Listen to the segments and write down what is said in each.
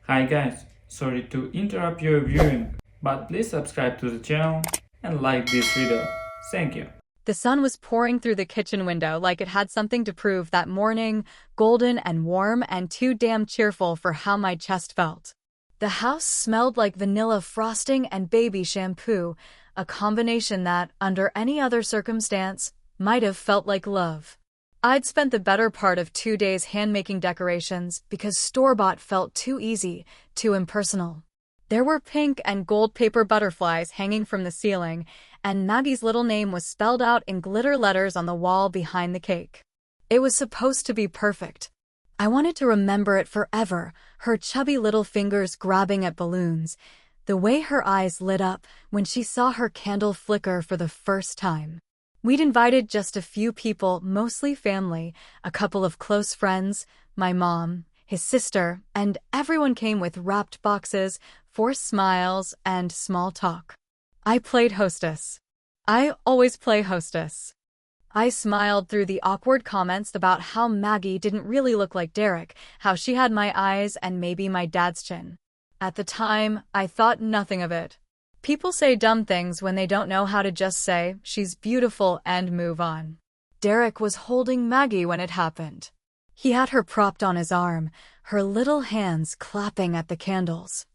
Hi guys, sorry to interrupt your viewing, but please subscribe to the channel and like this video. Thank you. The sun was pouring through the kitchen window like it had something to prove that morning, golden and warm and too damn cheerful for how my chest felt. The house smelled like vanilla frosting and baby shampoo, a combination that, under any other circumstance, might have felt like love. I'd spent the better part of 2 days hand-making decorations because store-bought felt too easy, too impersonal. There were pink and gold paper butterflies hanging from the ceiling, and Maggie's little name was spelled out in glitter letters on the wall behind the cake. It was supposed to be perfect. I wanted to remember it forever, her chubby little fingers grabbing at balloons, the way her eyes lit up when she saw her candle flicker for the first time. We'd invited just a few people, mostly family, a couple of close friends, my mom, his sister, and everyone came with wrapped boxes, forced smiles, and small talk. I played hostess. I always play hostess. I smiled through the awkward comments about how Maggie didn't really look like Derek, how she had my eyes and maybe my dad's chin. At the time, I thought nothing of it. People say dumb things when they don't know how to just say, "She's beautiful," and move on. Derek was holding Maggie when it happened. He had her propped on his arm, her little hands clapping at the candles.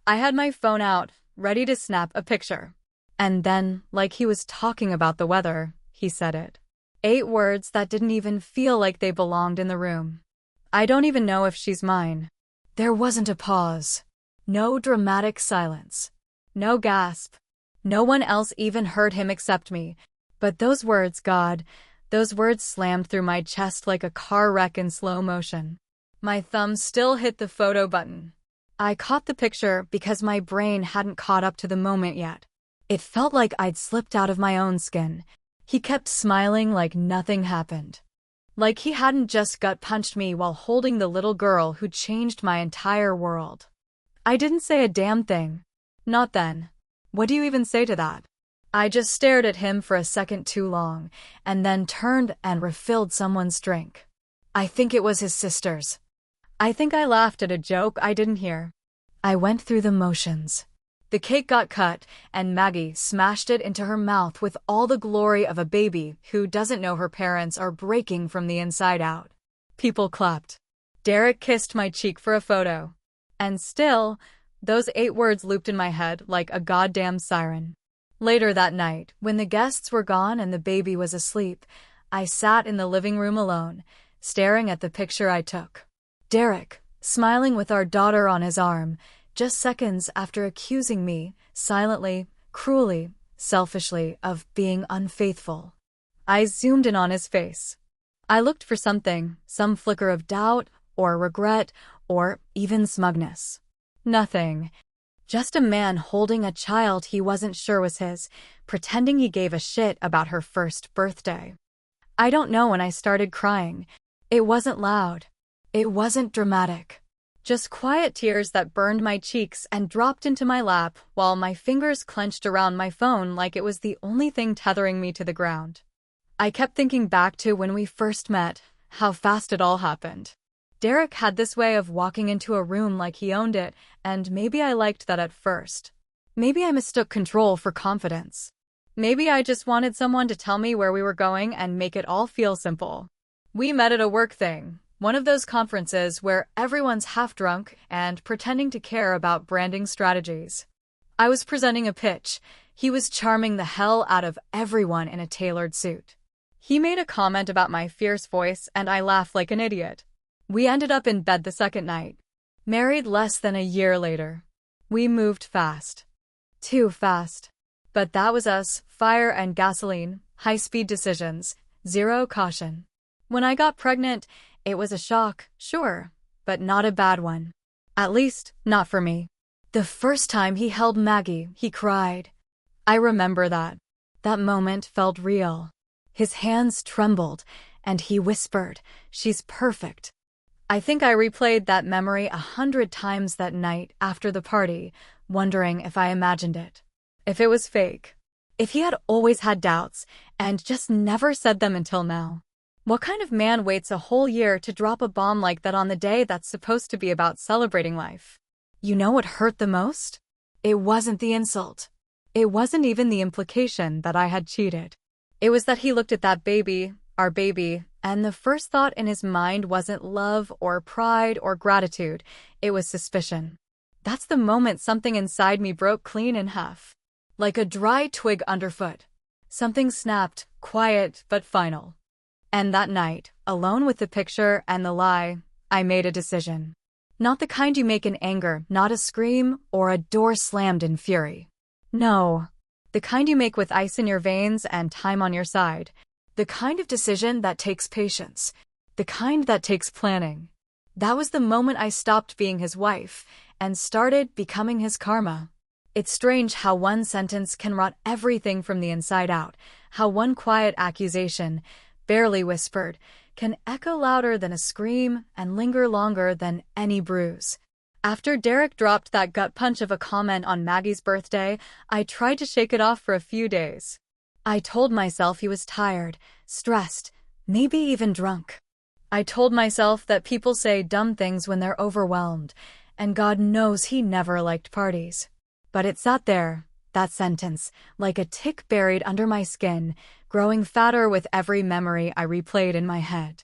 I had my phone out, ready to snap a picture. And then, like he was talking about the weather, he said it. 8 words that didn't even feel like they belonged in the room. I don't even know if she's mine. There wasn't a pause. No dramatic silence. No gasp. No one else even heard him except me. But those words, God, those words slammed through my chest like a car wreck in slow motion. My thumb still hit the photo button. I caught the picture because my brain hadn't caught up to the moment yet. It felt like I'd slipped out of my own skin. He kept smiling like nothing happened. Like he hadn't just gut-punched me while holding the little girl who changed my entire world. I didn't say a damn thing. Not then. What do you even say to that? I just stared at him for a second too long, and then turned and refilled someone's drink. I think it was his sister's. I think I laughed at a joke I didn't hear. I went through the motions. The cake got cut, and Maggie smashed it into her mouth with all the glory of a baby who doesn't know her parents are breaking from the inside out. People clapped. Derek kissed my cheek for a photo. And still, those 8 words looped in my head like a goddamn siren. Later that night, when the guests were gone and the baby was asleep, I sat in the living room alone, staring at the picture I took. Derek, smiling with our daughter on his arm, just seconds after accusing me, silently, cruelly, selfishly, of being unfaithful. I zoomed in on his face. I looked for something, some flicker of doubt, or regret, or even smugness. Nothing. Just a man holding a child he wasn't sure was his, pretending he gave a shit about her first birthday. I don't know when I started crying. It wasn't loud. It wasn't dramatic. Just quiet tears that burned my cheeks and dropped into my lap while my fingers clenched around my phone like it was the only thing tethering me to the ground. I kept thinking back to when we first met, how fast it all happened. Derek had this way of walking into a room like he owned it, and maybe I liked that at first. Maybe I mistook control for confidence. Maybe I just wanted someone to tell me where we were going and make it all feel simple. We met at a work thing, one of those conferences where everyone's half drunk and pretending to care about branding strategies. I was presenting a pitch. He was charming the hell out of everyone in a tailored suit. He made a comment about my fierce voice, and I laughed like an idiot. We ended up in bed the second night. Married less than a year later. We moved fast. Too fast. But that was us, fire and gasoline, high-speed decisions, zero caution. When I got pregnant, it was a shock, sure, but not a bad one. At least, not for me. The first time he held Maggie, he cried. I remember that. That moment felt real. His hands trembled, and he whispered, "She's perfect." I think I replayed that memory 100 times that night after the party, wondering if I imagined it. If it was fake. If he had always had doubts, and just never said them until now. What kind of man waits a whole year to drop a bomb like that on the day that's supposed to be about celebrating life? You know what hurt the most? It wasn't the insult. It wasn't even the implication that I had cheated. It was that he looked at that baby, our baby, and the first thought in his mind wasn't love or pride or gratitude. It was suspicion. That's the moment something inside me broke clean in half. Like a dry twig underfoot. Something snapped, quiet but final. And that night, alone with the picture and the lie, I made a decision. Not the kind you make in anger, not a scream or a door slammed in fury. No. The kind you make with ice in your veins and time on your side. The kind of decision that takes patience. The kind that takes planning. That was the moment I stopped being his wife and started becoming his karma. It's strange how one sentence can rot everything from the inside out, how one quiet accusation, barely whispered, can echo louder than a scream and linger longer than any bruise. After Derek dropped that gut punch of a comment on Maggie's birthday, I tried to shake it off for a few days. I told myself he was tired, stressed, maybe even drunk. I told myself that people say dumb things when they're overwhelmed, and God knows he never liked parties. But it sat there, that sentence, like a tick buried under my skin, growing fatter with every memory I replayed in my head.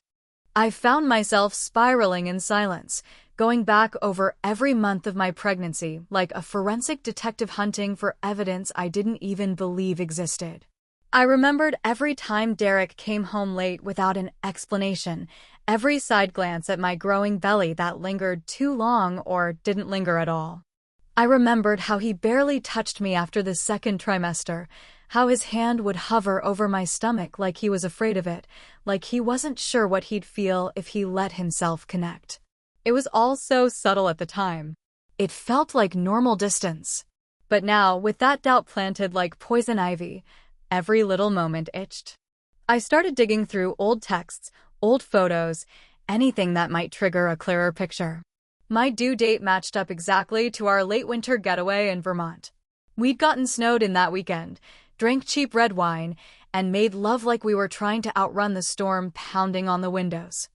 I found myself spiraling in silence, going back over every month of my pregnancy like a forensic detective hunting for evidence I didn't even believe existed. I remembered every time Derek came home late without an explanation, every side glance at my growing belly that lingered too long or didn't linger at all. I remembered how he barely touched me after the second trimester, how his hand would hover over my stomach like he was afraid of it, like he wasn't sure what he'd feel if he let himself connect. It was all so subtle at the time. It felt like normal distance. But now, with that doubt planted like poison ivy, every little moment itched. I started digging through old texts, old photos, anything that might trigger a clearer picture. My due date matched up exactly to our late winter getaway in Vermont. We'd gotten snowed in that weekend, drank cheap red wine, and made love like we were trying to outrun the storm pounding on the windows.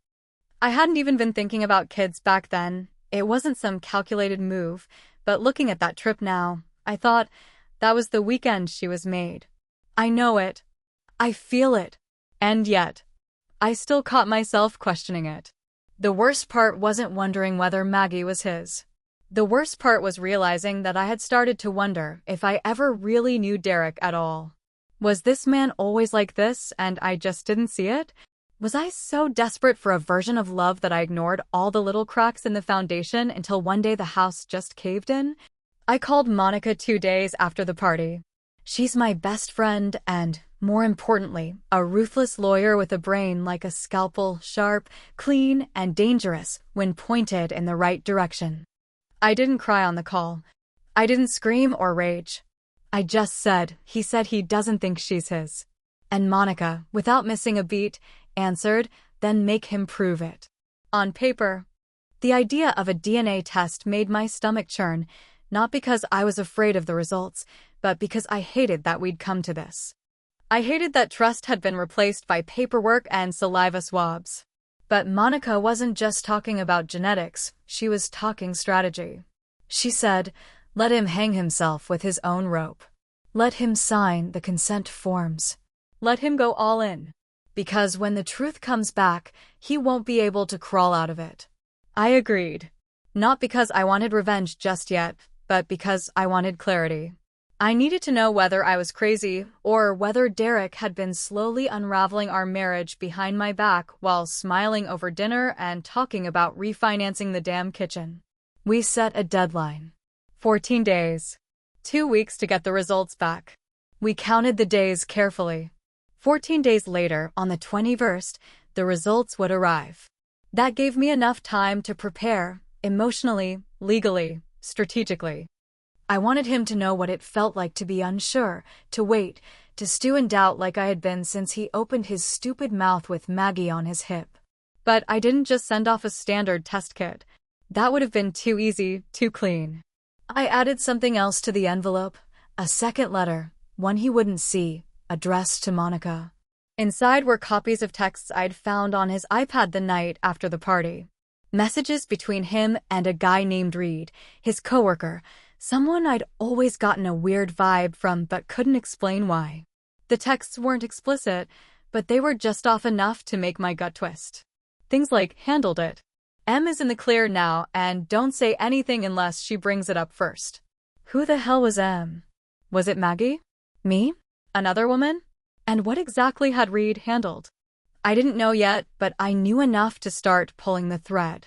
I hadn't even been thinking about kids back then. It wasn't some calculated move, but looking at that trip now, I thought that was the weekend she was made. I know it. I feel it. And yet, I still caught myself questioning it. The worst part wasn't wondering whether Maggie was his. The worst part was realizing that I had started to wonder if I ever really knew Derek at all. Was this man always like this and I just didn't see it? Was I so desperate for a version of love that I ignored all the little cracks in the foundation until one day the house just caved in? I called Monica 2 days after the party. She's my best friend and, more importantly, a ruthless lawyer with a brain like a scalpel, sharp, clean, and dangerous when pointed in the right direction. I didn't cry on the call. I didn't scream or rage. I just said, he said he doesn't think she's his. And Monica, without missing a beat, answered, then make him prove it. On paper. The idea of a DNA test made my stomach churn, not because I was afraid of the results, but because I hated that we'd come to this. I hated that trust had been replaced by paperwork and saliva swabs. But Monica wasn't just talking about genetics, she was talking strategy. She said, let him hang himself with his own rope. Let him sign the consent forms. Let him go all in. Because when the truth comes back, he won't be able to crawl out of it. I agreed. Not because I wanted revenge just yet, but because I wanted clarity. I needed to know whether I was crazy or whether Derek had been slowly unraveling our marriage behind my back while smiling over dinner and talking about refinancing the damn kitchen. We set a deadline. 14 days. 2 weeks to get the results back. We counted the days carefully. 14 days later, on the 21st, the results would arrive. That gave me enough time to prepare, emotionally, legally, strategically. I wanted him to know what it felt like to be unsure, to wait, to stew in doubt like I had been since he opened his stupid mouth with Maggie on his hip. But I didn't just send off a standard test kit. That would have been too easy, too clean. I added something else to the envelope, a second letter, one he wouldn't see, addressed to Monica. Inside were copies of texts I'd found on his iPad the night after the party. Messages between him and a guy named Reed, his coworker, someone I'd always gotten a weird vibe from but couldn't explain why. The texts weren't explicit, but they were just off enough to make my gut twist. Things like, handled it. M is in the clear now, and don't say anything unless she brings it up first. Who the hell was M? Was it Maggie? Me? Another woman? And what exactly had Reed handled? I didn't know yet, but I knew enough to start pulling the thread.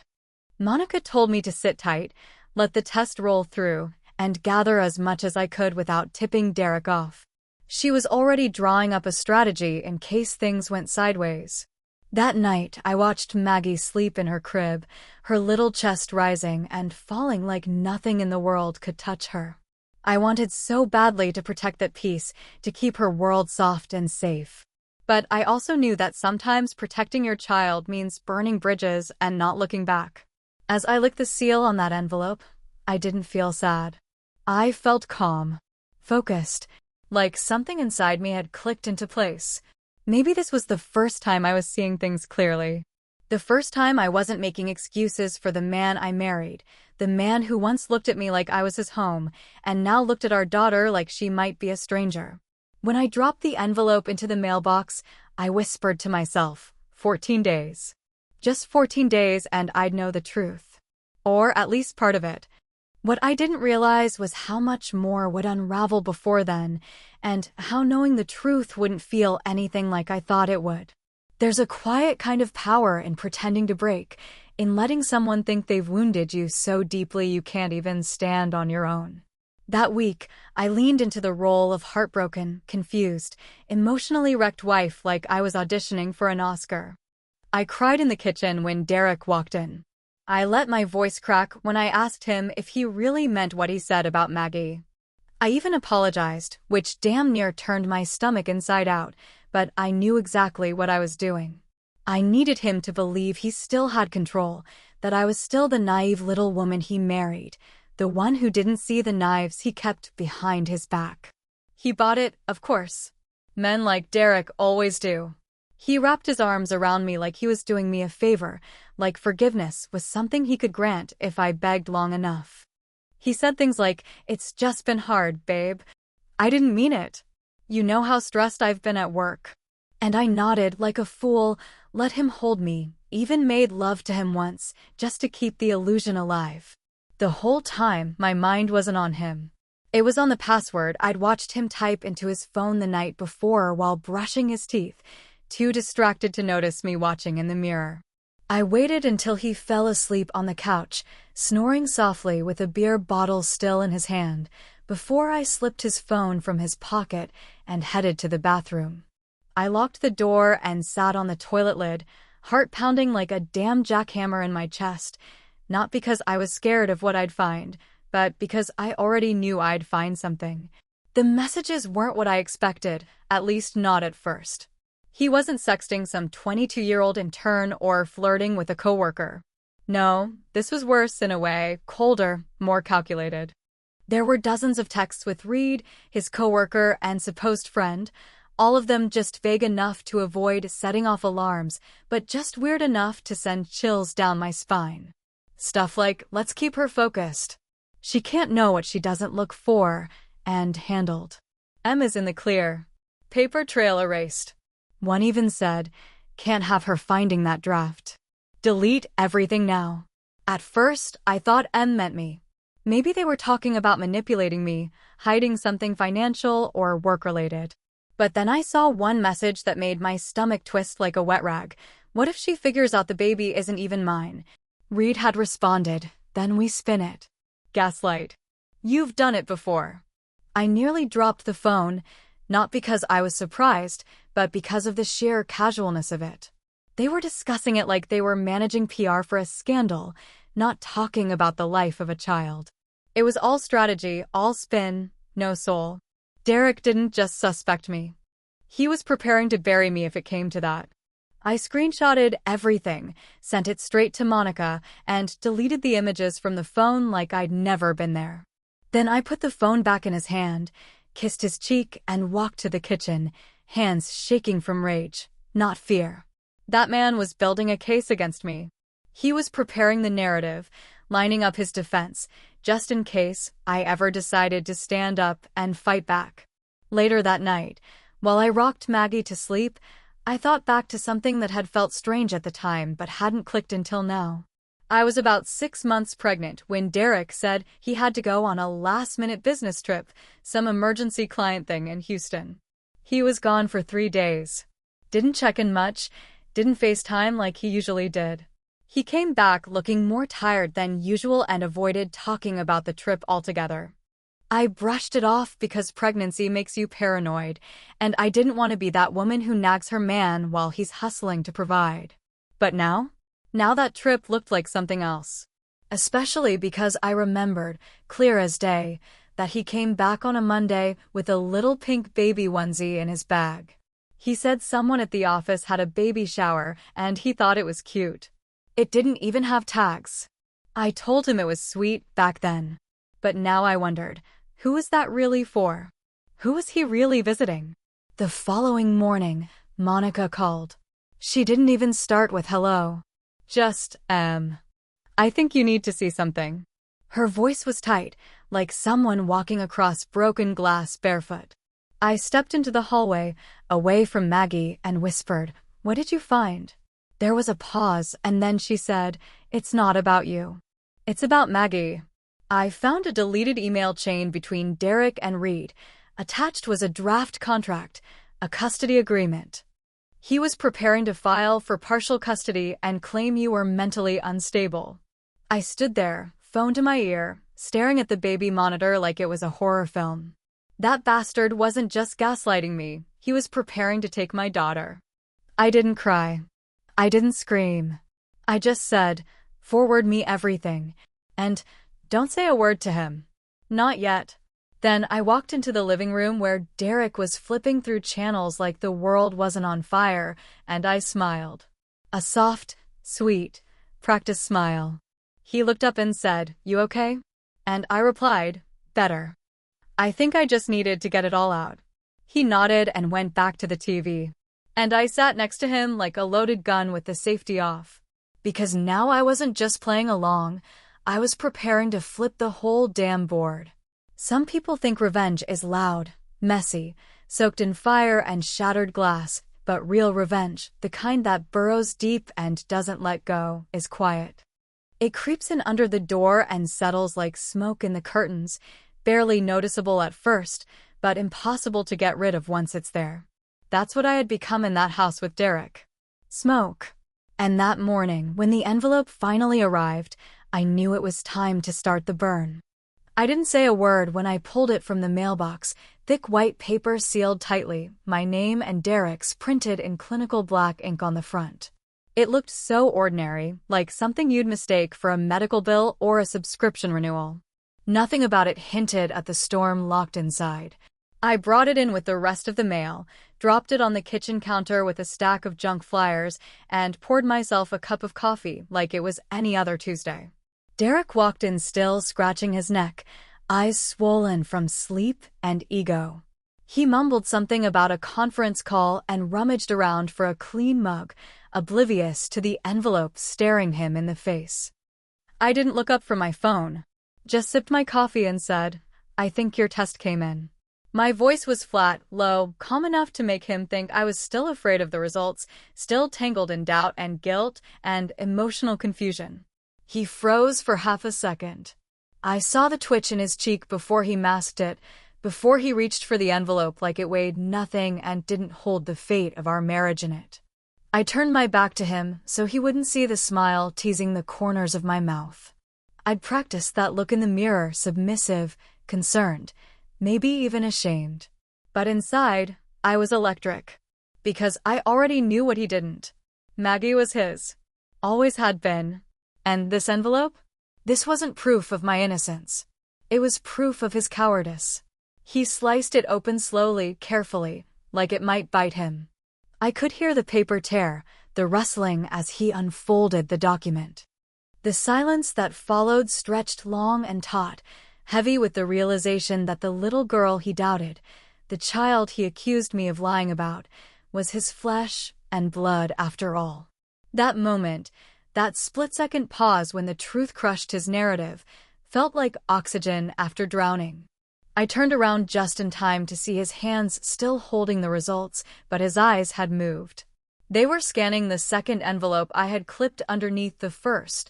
Monica told me to sit tight, let the test roll through, and gather as much as I could without tipping Derek off. She was already drawing up a strategy in case things went sideways. That night, I watched Maggie sleep in her crib, her little chest rising and falling like nothing in the world could touch her. I wanted so badly to protect that peace, to keep her world soft and safe. But I also knew that sometimes protecting your child means burning bridges and not looking back. As I licked the seal on that envelope, I didn't feel sad. I felt calm, focused, like something inside me had clicked into place. Maybe this was the first time I was seeing things clearly. The first time I wasn't making excuses for the man I married, the man who once looked at me like I was his home, and now looked at our daughter like she might be a stranger. When I dropped the envelope into the mailbox, I whispered to myself, 14 days. Just 14 days and I'd know the truth. Or at least part of it. What I didn't realize was how much more would unravel before then, and how knowing the truth wouldn't feel anything like I thought it would. There's a quiet kind of power in pretending to break, in letting someone think they've wounded you so deeply you can't even stand on your own. That week, I leaned into the role of heartbroken, confused, emotionally wrecked wife like I was auditioning for an Oscar. I cried in the kitchen when Derek walked in. I let my voice crack when I asked him if he really meant what he said about Maggie. I even apologized, which damn near turned my stomach inside out, but I knew exactly what I was doing. I needed him to believe he still had control, that I was still the naive little woman he married, the one who didn't see the knives he kept behind his back. He bought it, of course. Men like Derek always do. He wrapped his arms around me like he was doing me a favor, like forgiveness was something he could grant if I begged long enough. He said things like, "It's just been hard, babe." I didn't mean it. "You know how stressed I've been at work." And I nodded like a fool, let him hold me, even made love to him once, just to keep the illusion alive. The whole time, my mind wasn't on him. It was on the password I'd watched him type into his phone the night before while brushing his teeth, too distracted to notice me watching in the mirror. I waited until he fell asleep on the couch, snoring softly with a beer bottle still in his hand, before I slipped his phone from his pocket and headed to the bathroom. I locked the door and sat on the toilet lid, heart pounding like a damn jackhammer in my chest, not because I was scared of what I'd find, but because I already knew I'd find something. The messages weren't what I expected, at least not at first. He wasn't sexting some 22-year-old intern or flirting with a coworker. No, this was worse in a way, colder, more calculated. There were dozens of texts with Reed, his coworker, and supposed friend, all of them just vague enough to avoid setting off alarms, but just weird enough to send chills down my spine. Stuff like, "Let's keep her focused. She can't know what she doesn't look for," and "handled. M is in the clear. Paper trail erased." One even said, "Can't have her finding that draft. Delete everything now." At first, I thought M meant me. Maybe they were talking about manipulating me, hiding something financial or work-related. But then I saw one message that made my stomach twist like a wet rag. What if she figures out the baby isn't even mine? Reed had responded, "Then we spin it." Gaslight. You've done it before. I nearly dropped the phone, not because I was surprised, but because of the sheer casualness of it. They were discussing it like they were managing PR for a scandal, not talking about the life of a child. It was all strategy, all spin, no soul. Derek didn't just suspect me. He was preparing to bury me if it came to that. I screenshotted everything, sent it straight to Monica, and deleted the images from the phone like I'd never been there. Then I put the phone back in his hand, kissed his cheek, and walked to the kitchen, hands shaking from rage, not fear. That man was building a case against me. He was preparing the narrative, lining up his defense, just in case I ever decided to stand up and fight back. Later that night, while I rocked Maggie to sleep, I thought back to something that had felt strange at the time but hadn't clicked until now. I was about 6 months pregnant when Derek said he had to go on a last-minute business trip, some emergency client thing in Houston. He was gone for 3 days. Didn't check in much, didn't FaceTime like he usually did. He came back looking more tired than usual and avoided talking about the trip altogether. I brushed it off because pregnancy makes you paranoid, and I didn't want to be that woman who nags her man while he's hustling to provide. But now that trip looked like something else. Especially because I remembered, clear as day, that he came back on a Monday with a little pink baby onesie in his bag. He said someone at the office had a baby shower and he thought it was cute. It didn't even have tags. I told him it was sweet back then. But now I wondered, who was that really for? Who was he really visiting? The following morning, Monica called. She didn't even start with hello. Just, I think you need to see something. Her voice was tight, like someone walking across broken glass barefoot. I stepped into the hallway, away from Maggie, and whispered, "What did you find?" There was a pause, and then she said, "It's not about you. It's about Maggie." I found a deleted email chain between Derek and Reed. Attached was a draft contract, a custody agreement. He was preparing to file for partial custody and claim you were mentally unstable. I stood there, phone to my ear, staring at the baby monitor like it was a horror film. That bastard wasn't just gaslighting me, he was preparing to take my daughter. I didn't cry. I didn't scream. I just said, "Forward me everything. And don't say a word to him. Not yet." Then I walked into the living room where Derek was flipping through channels like the world wasn't on fire, and I smiled. A soft, sweet, practiced smile. He looked up and said, "You okay?" And I replied, "Better. I think I just needed to get it all out." He nodded and went back to the TV. And I sat next to him like a loaded gun with the safety off. Because now I wasn't just playing along, I was preparing to flip the whole damn board. Some people think revenge is loud, messy, soaked in fire and shattered glass, but real revenge, the kind that burrows deep and doesn't let go, is quiet. It creeps in under the door and settles like smoke in the curtains, barely noticeable at first, but impossible to get rid of once it's there. That's what I had become in that house with Derek. Smoke. And that morning, when the envelope finally arrived, I knew it was time to start the burn. I didn't say a word when I pulled it from the mailbox, thick white paper sealed tightly, my name and Derek's printed in clinical black ink on the front. It looked so ordinary, like something you'd mistake for a medical bill or a subscription renewal. Nothing about it hinted at the storm locked inside. I brought it in with the rest of the mail, dropped it on the kitchen counter with a stack of junk flyers, and poured myself a cup of coffee like it was any other Tuesday. Derek walked in still scratching his neck, eyes swollen from sleep and ego. He mumbled something about a conference call and rummaged around for a clean mug, oblivious to the envelope staring him in the face. I didn't look up from my phone, just sipped my coffee and said, "I think your test came in." My voice was flat, low, calm enough to make him think I was still afraid of the results, still tangled in doubt and guilt and emotional confusion. He froze for half a second. I saw the twitch in his cheek before he masked it, before he reached for the envelope like it weighed nothing and didn't hold the fate of our marriage in it. I turned my back to him so he wouldn't see the smile teasing the corners of my mouth. I'd practiced that look in the mirror, submissive, concerned, maybe even ashamed. But inside, I was electric. Because I already knew what he didn't. Maggie was his. Always had been. And this envelope? This wasn't proof of my innocence. It was proof of his cowardice. He sliced it open slowly, carefully, like it might bite him. I could hear the paper tear, the rustling as he unfolded the document. The silence that followed stretched long and taut, heavy with the realization that the little girl he doubted, the child he accused me of lying about, was his flesh and blood after all. That moment, That split-second pause when the truth crushed his narrative felt like oxygen after drowning. I turned around just in time to see his hands still holding the results, but his eyes had moved. They were scanning the second envelope I had clipped underneath the first,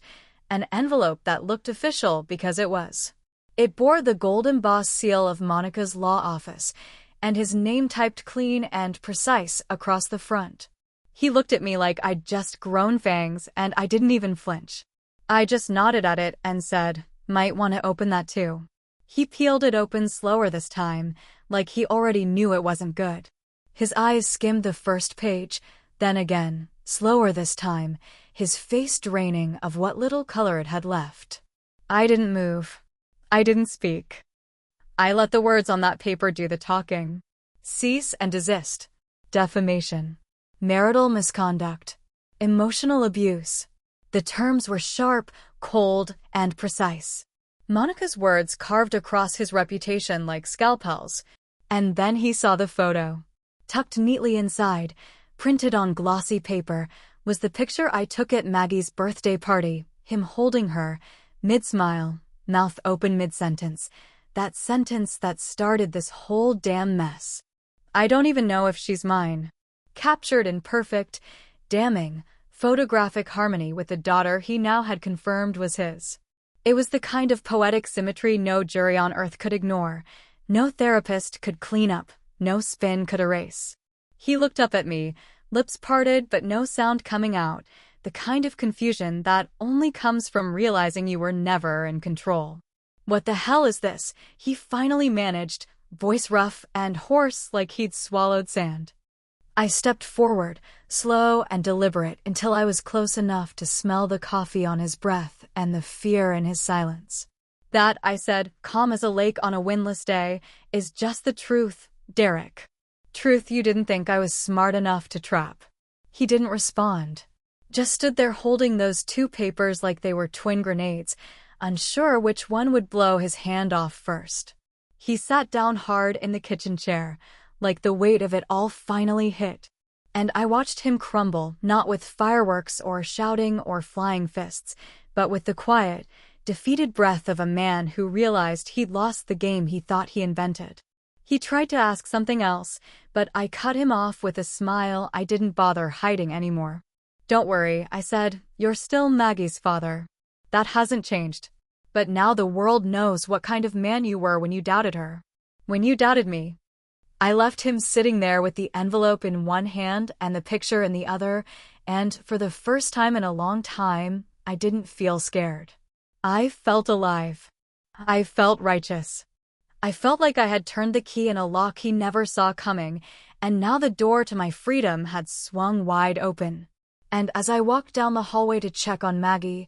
an envelope that looked official because it was. It bore the gold-embossed seal of Monica's law office, and his name typed clean and precise across the front. He looked at me like I'd just grown fangs, and I didn't even flinch. I just nodded at it and said, "Might want to open that too." He peeled it open slower this time, like he already knew it wasn't good. His eyes skimmed the first page, then again, slower this time, his face draining of what little color it had left. I didn't move. I didn't speak. I let the words on that paper do the talking. Cease and desist. Defamation. Marital misconduct. Emotional abuse. The terms were sharp, cold, and precise. Monica's words carved across his reputation like scalpels. And then he saw the photo. Tucked neatly inside, printed on glossy paper, was the picture I took at Maggie's birthday party, him holding her, mid-smile, mouth open mid-sentence. That sentence that started this whole damn mess. I don't even know if she's mine. Captured in perfect, damning, photographic harmony with the daughter he now had confirmed was his. It was the kind of poetic symmetry no jury on earth could ignore, no therapist could clean up, no spin could erase. He looked up at me, lips parted but no sound coming out, the kind of confusion that only comes from realizing you were never in control. "What the hell is this?" he finally managed, voice rough and hoarse like he'd swallowed sand. I stepped forward, slow and deliberate, until I was close enough to smell the coffee on his breath and the fear in his silence. "That," I said, calm as a lake on a windless day, "is just the truth, Derek. Truth you didn't think I was smart enough to trap." He didn't respond. Just stood there holding those two papers like they were twin grenades, unsure which one would blow his hand off first. He sat down hard in the kitchen chair, like the weight of it all finally hit. And I watched him crumble, not with fireworks or shouting or flying fists, but with the quiet, defeated breath of a man who realized he'd lost the game he thought he invented. He tried to ask something else, but I cut him off with a smile I didn't bother hiding anymore. "Don't worry," I said, "you're still Maggie's father. That hasn't changed. But now the world knows what kind of man you were when you doubted her. When you doubted me." I left him sitting there with the envelope in one hand and the picture in the other, and for the first time in a long time, I didn't feel scared. I felt alive. I felt righteous. I felt like I had turned the key in a lock he never saw coming, and now the door to my freedom had swung wide open. And as I walked down the hallway to check on Maggie,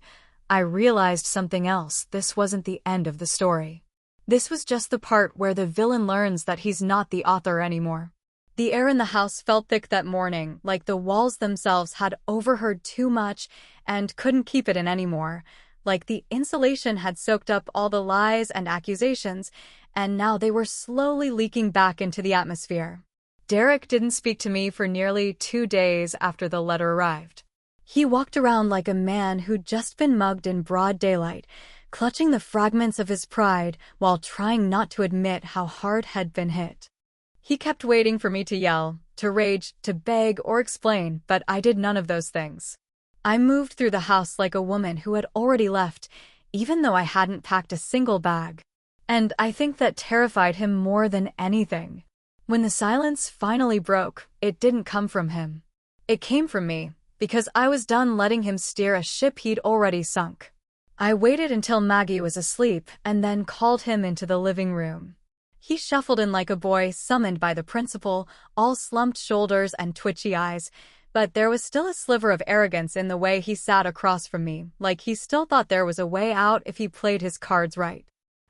I realized something else. This wasn't the end of the story. This was just the part where the villain learns that he's not the author anymore. The air in the house felt thick that morning, like the walls themselves had overheard too much and couldn't keep it in anymore, like the insulation had soaked up all the lies and accusations, and now they were slowly leaking back into the atmosphere. Derek didn't speak to me for nearly 2 days after the letter arrived. He walked around like a man who'd just been mugged in broad daylight, clutching the fragments of his pride while trying not to admit how hard had been hit. He kept waiting for me to yell, to rage, to beg or explain, but I did none of those things. I moved through the house like a woman who had already left, even though I hadn't packed a single bag. And I think that terrified him more than anything. When the silence finally broke, it didn't come from him. It came from me, because I was done letting him steer a ship he'd already sunk. I waited until Maggie was asleep and then called him into the living room. He shuffled in like a boy summoned by the principal, all slumped shoulders and twitchy eyes, but there was still a sliver of arrogance in the way he sat across from me, like he still thought there was a way out if he played his cards right.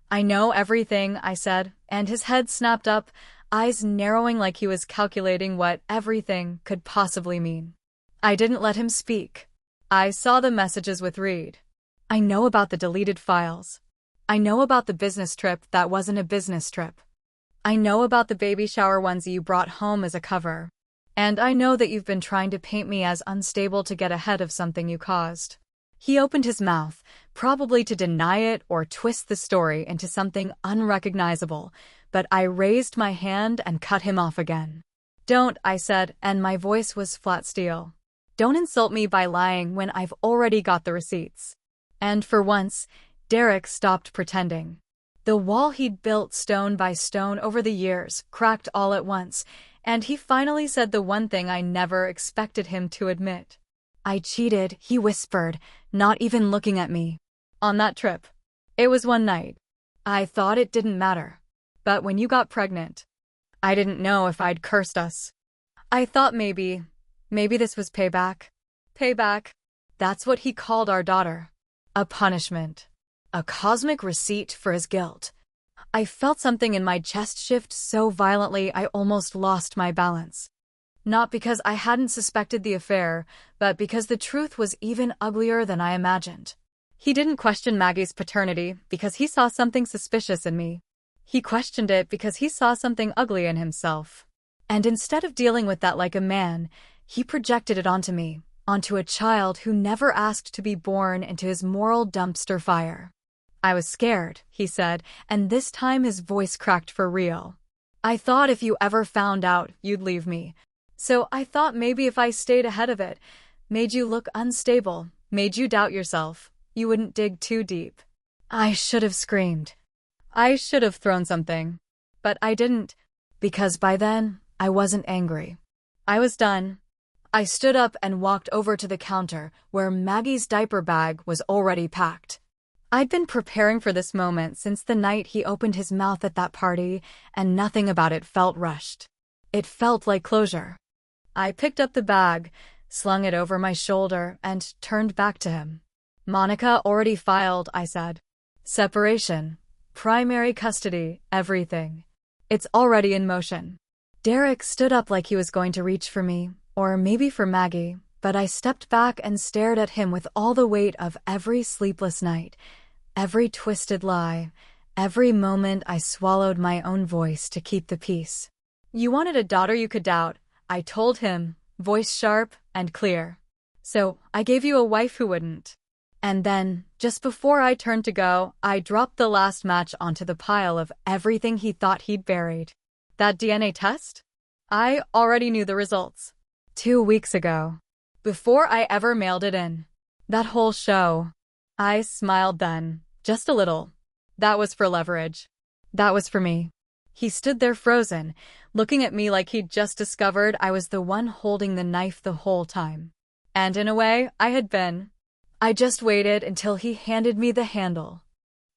"I know everything," I said, and his head snapped up, eyes narrowing like he was calculating what everything could possibly mean. I didn't let him speak. I saw the messages with Reed. I know about the deleted files. I know about the business trip that wasn't a business trip. I know about the baby shower onesie you brought home as a cover. And I know that you've been trying to paint me as unstable to get ahead of something you caused. He opened his mouth, probably to deny it or twist the story into something unrecognizable, but I raised my hand and cut him off again. "Don't," I said, and my voice was flat steel. "Don't insult me by lying when I've already got the receipts." And for once, Derek stopped pretending. The wall he'd built stone by stone over the years cracked all at once, and he finally said the one thing I never expected him to admit. "I cheated," he whispered, not even looking at me. "On that trip. It was one night. I thought it didn't matter. But when you got pregnant, I didn't know if I'd cursed us. I thought maybe this was payback. Payback. That's what he called our daughter. A punishment. A cosmic receipt for his guilt." I felt something in my chest shift so violently I almost lost my balance. Not because I hadn't suspected the affair, but because the truth was even uglier than I imagined. He didn't question Maggie's paternity because he saw something suspicious in me. He questioned it because he saw something ugly in himself. And instead of dealing with that like a man, he projected it onto me, onto a child who never asked to be born into his moral dumpster fire. "I was scared," he said, and this time his voice cracked for real. "I thought if you ever found out, you'd leave me. So I thought maybe if I stayed ahead of it, made you look unstable, made you doubt yourself, you wouldn't dig too deep." I should have screamed. I should have thrown something. But I didn't, because by then, I wasn't angry. I was done. I stood up and walked over to the counter where Maggie's diaper bag was already packed. I'd been preparing for this moment since the night he opened his mouth at that party, and nothing about it felt rushed. It felt like closure. I picked up the bag, slung it over my shoulder, and turned back to him. "Monica already filed," I said. "Separation, primary custody, everything. It's already in motion." Derek stood up like he was going to reach for me, or maybe for Maggie, but I stepped back and stared at him with all the weight of every sleepless night, every twisted lie, every moment I swallowed my own voice to keep the peace. "You wanted a daughter you could doubt," I told him, voice sharp and clear. "So I gave you a wife who wouldn't." And then, just before I turned to go, I dropped the last match onto the pile of everything he thought he'd buried. That DNA test? I already knew the results. 2 weeks ago. Before I ever mailed it in. That whole show. I smiled then, just a little. That was for leverage. That was for me. He stood there frozen, looking at me like he'd just discovered I was the one holding the knife the whole time. And in a way, I had been. I just waited until he handed me the handle.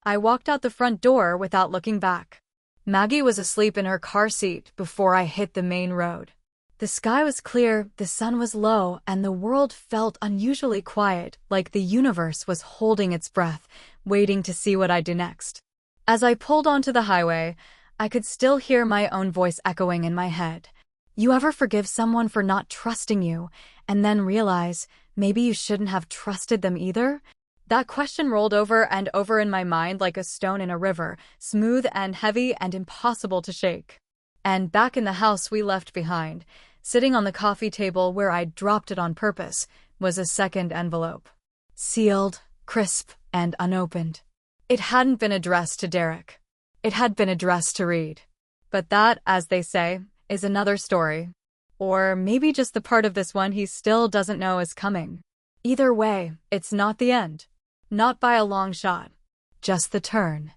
I walked out the front door without looking back. Maggie was asleep in her car seat before I hit the main road. The sky was clear, the sun was low, and the world felt unusually quiet, like the universe was holding its breath, waiting to see what I'd do next. As I pulled onto the highway, I could still hear my own voice echoing in my head. You ever forgive someone for not trusting you, and then realize maybe you shouldn't have trusted them either? That question rolled over and over in my mind like a stone in a river, smooth and heavy and impossible to shake. And back in the house we left behind, sitting on the coffee table where I'd dropped it on purpose, was a second envelope. Sealed, crisp, and unopened. It hadn't been addressed to Derek. It had been addressed to Reed. But that, as they say, is another story. Or maybe just the part of this one he still doesn't know is coming. Either way, it's not the end. Not by a long shot. Just the turn.